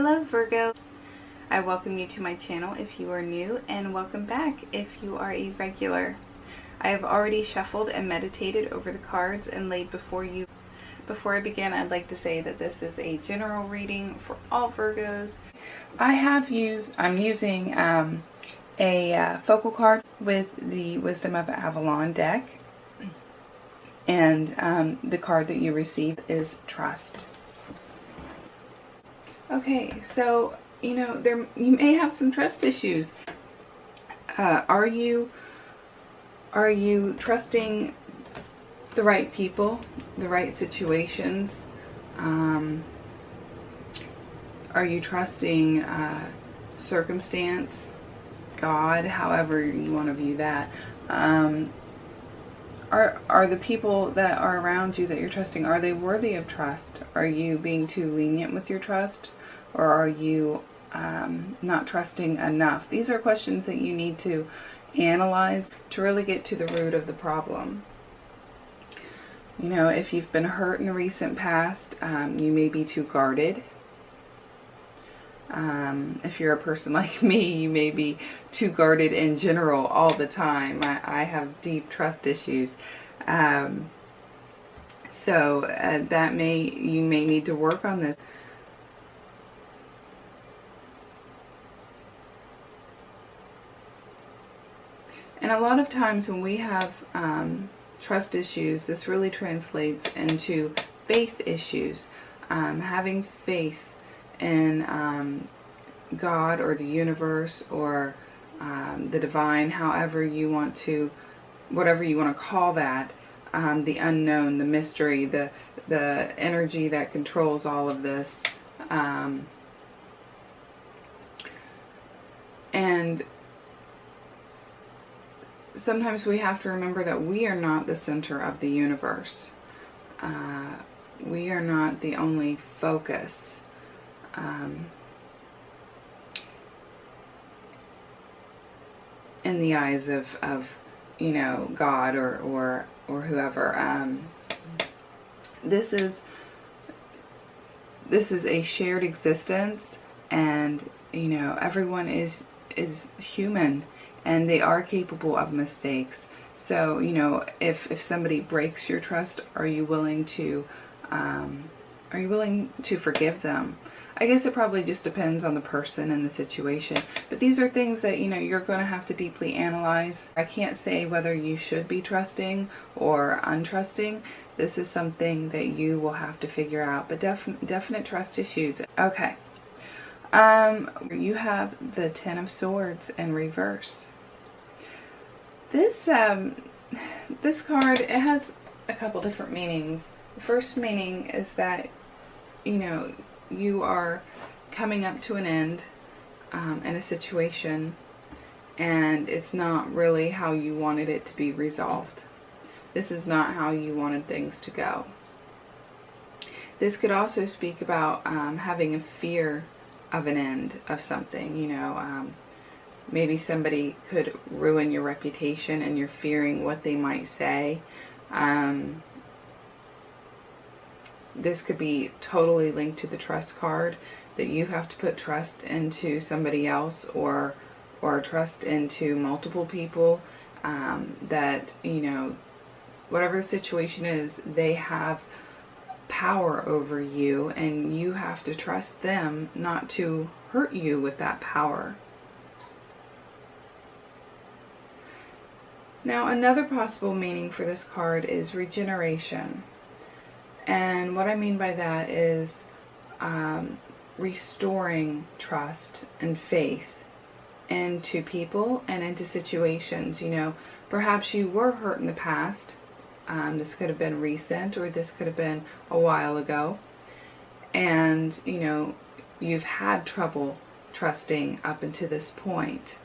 Hello Virgo, I welcome you to my channel if you are new, and welcome back if you are a regular. I have already shuffled and meditated over the cards and laid before you. Before I begin, I'd like to say that this is a general reading for all Virgos. I'm using a focal card with the Wisdom of Avalon deck, and the card that you received is Trust. Okay, so you may have some trust issues. Are you trusting the right people, the right situations? Are you trusting circumstance, God, however you want to view that? Are the people that are around you that you're trusting, are they worthy of trust? Are you being too lenient with your trust? Or are you not trusting enough? These are questions that you need to analyze to really get to the root of the problem. If you've been hurt in the recent past, you may be too guarded. If you're a person like me, you may be too guarded in general all the time. I have deep trust issues. So you may need to work on this. And a lot of times when we have trust issues, this really translates into faith issues. Having faith in God or the universe or the divine, whatever you want to call that, the unknown, the mystery, the energy that controls all of this. And sometimes we have to remember that we are not the center of the universe. We are not the only focus. In the eyes of God or whoever. This is a shared existence, and everyone is human. And they are capable of mistakes. So, if somebody breaks your trust, are you willing to forgive them? I guess it probably just depends on the person and the situation. But these are things that, you're going to have to deeply analyze. I can't say whether you should be trusting or untrusting. This is something that you will have to figure out. But definite trust issues. Okay. You have the Ten of Swords in reverse. This card, it has a couple different meanings. The first meaning is that you are coming up to an end in a situation, and it's not really how you wanted it to be resolved. This is not how you wanted things to go. This could also speak about having a fear of an end of something. Maybe somebody could ruin your reputation and you're fearing what they might say. This could be totally linked to the trust card, that you have to put trust into somebody else or trust into multiple people, that, whatever the situation is, they have power over you, and you have to trust them not to hurt you with that power. Now, another possible meaning for this card is regeneration. And what I mean by that is restoring trust and faith into people and into situations. Perhaps you were hurt in the past. This could have been recent, or this could have been a while ago. And, you've had trouble trusting up until this point.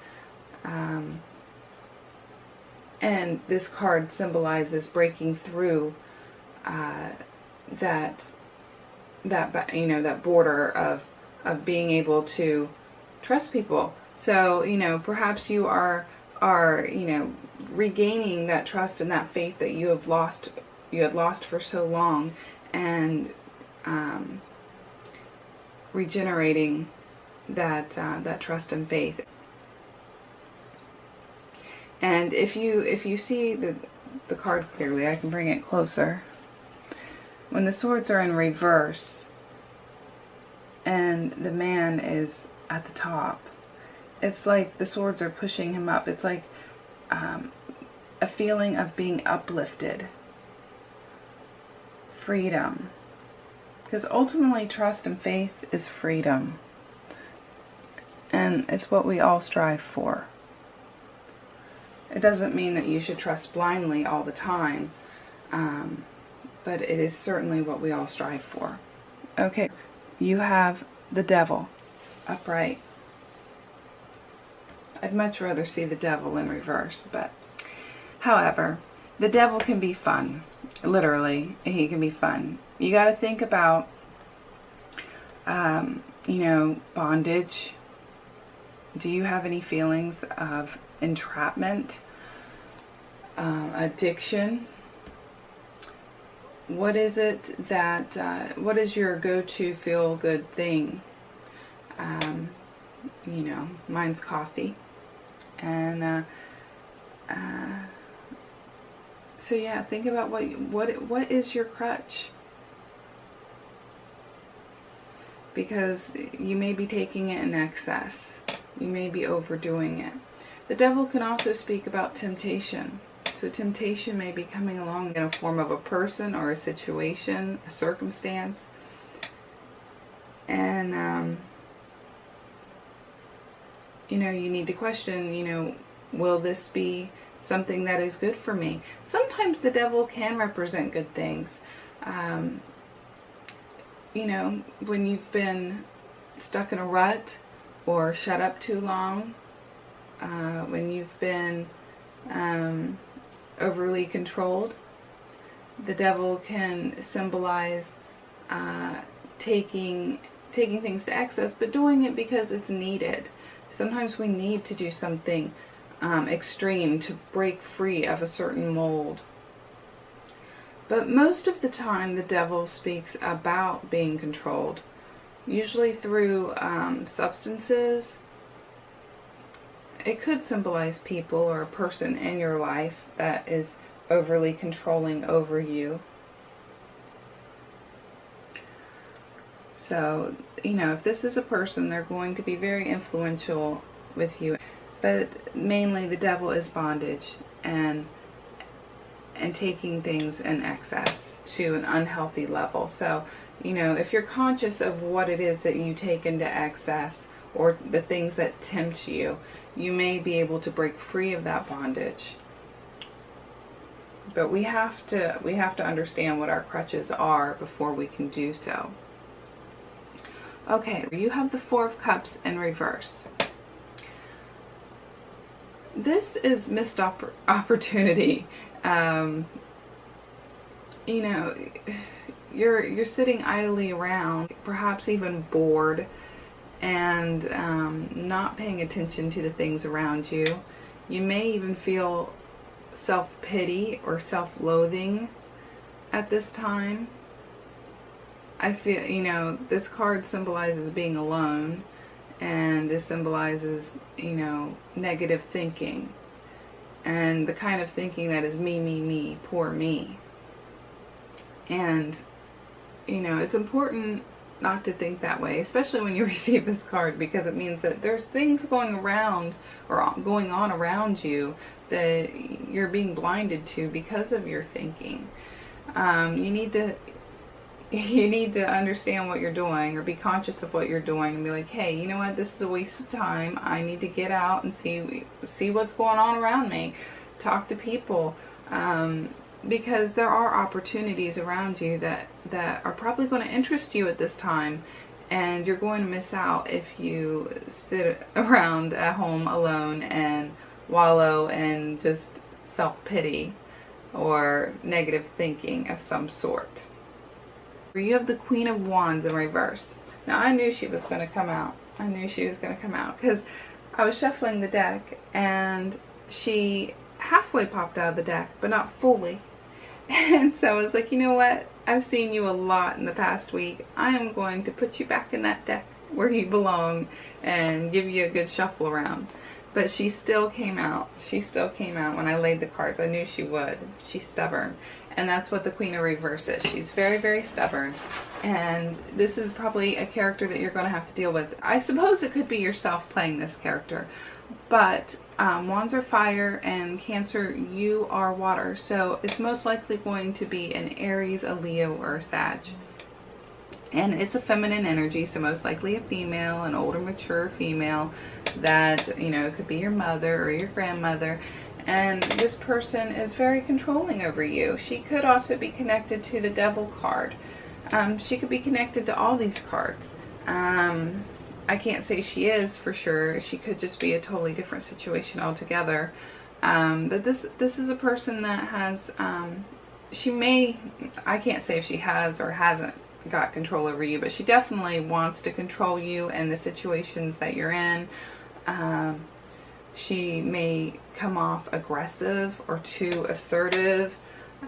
And this card symbolizes breaking through that border of being able to trust people. So, perhaps you are regaining that trust and that faith that you had lost for so long, and regenerating that trust and faith. And if you see the card clearly, I can bring it closer. When the swords are in reverse and the man is at the top, it's like the swords are pushing him up. It's like a feeling of being uplifted, freedom. Because ultimately, trust and faith is freedom. And it's what we all strive for. It doesn't mean that you should trust blindly all the time, but it is certainly what we all strive for. Okay, you have the devil upright. I'd much rather see the devil in reverse, but however, the devil can be fun. Literally, he can be fun. You got to think about, bondage. Do you have any feelings of entrapment, addiction? What is it that, what is your go-to feel-good thing? Mine's coffee. And so yeah, think about what is your crutch? Because you may be taking it in excess. You may be overdoing it. The devil can also speak about temptation. So temptation may be coming along in a form of a person or a situation, a circumstance. And, you need to question, will this be something that is good for me? Sometimes the devil can represent good things. When you've been stuck in a rut or shut up too long, when you've been overly controlled, the devil can symbolize taking things to excess, but doing it because it's needed. Sometimes we need to do something extreme to break free of a certain mold. But most of the time the devil speaks about being controlled, usually through substances. It could symbolize people or a person in your life that is overly controlling over you. So, if this is a person, they're going to be very influential with you. But mainly the devil is bondage and taking things in excess to an unhealthy level. So, if you're conscious of what it is that you take into excess or the things that tempt you, you may be able to break free of that bondage. But we have to understand what our crutches are before we can do so. Okay, you have the Four of Cups in reverse. This is missed opportunity. You're sitting idly around, perhaps even bored, and not paying attention to the things around you. You may even feel self-pity or self-loathing at this time. I feel, this card symbolizes being alone, and this symbolizes, negative thinking, and the kind of thinking that is me, poor me. And, it's important not to think that way, especially when you receive this card, because it means that there's things going around or going on around you that you're being blinded to because of your thinking. You need to understand what you're doing, or be conscious of what you're doing, and be like, hey, you know what, this is a waste of time. I need to get out and see what's going on around me. Talk to people, because there are opportunities around you that are probably going to interest you at this time, and you're going to miss out if you sit around at home alone and wallow in just self-pity or negative thinking of some sort. You have the Queen of Wands in reverse. Now, I knew she was going to come out. I knew she was going to come out because I was shuffling the deck and she halfway popped out of the deck, but not fully. And so I was like, you know what? I've seen you a lot in the past week. I am going to put you back in that deck where you belong and give you a good shuffle around. But she still came out. She still came out when I laid the cards. I knew she would. She's stubborn. And that's what the Queen of Reverse is. She's very, very stubborn. And this is probably a character that you're going to have to deal with. I suppose it could be yourself playing this character. But Wands are fire and Cancer, you are water. So it's most likely going to be an Aries, a Leo, or a Sag. And it's a feminine energy, so most likely a female, an older, mature female that, you know, could be your mother or your grandmother. And this person is very controlling over you. She could also be connected to the Devil card. She could be connected to all these cards. I can't say she is for sure. She could just be a totally different situation altogether. But this is a person that has, she may, I can't say if she has or hasn't got control over you, but she definitely wants to control you and the situations that you're in. She may come off aggressive or too assertive, you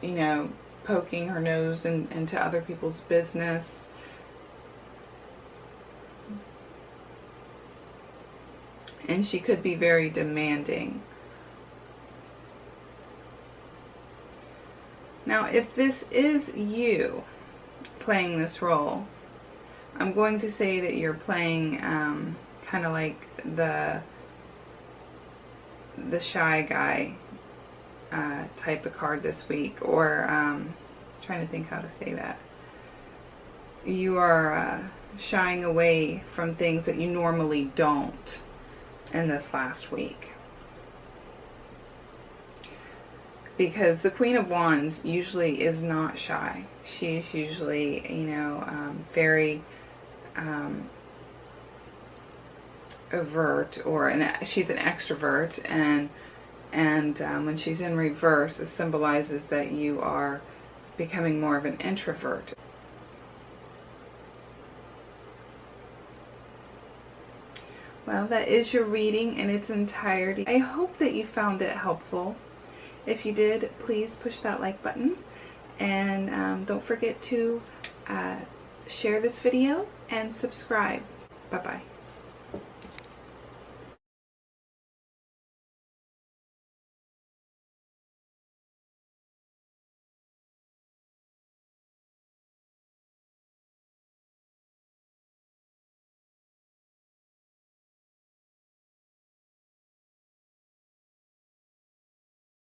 know, poking her nose into other people's business. And she could be very demanding. Now, if this is you playing this role, I'm going to say that you're playing kind of like the shy guy type of card this week, or trying to think how to say that. You are shying away from things that you normally don't in this last week. Because the Queen of Wands usually is not shy. She's usually, you know, very overt, or she's an extrovert, and when she's in reverse, it symbolizes that you are becoming more of an introvert. Well, that is your reading in its entirety. I hope that you found it helpful. If you did, please push that like button, and don't forget to share this video and subscribe. Bye-bye.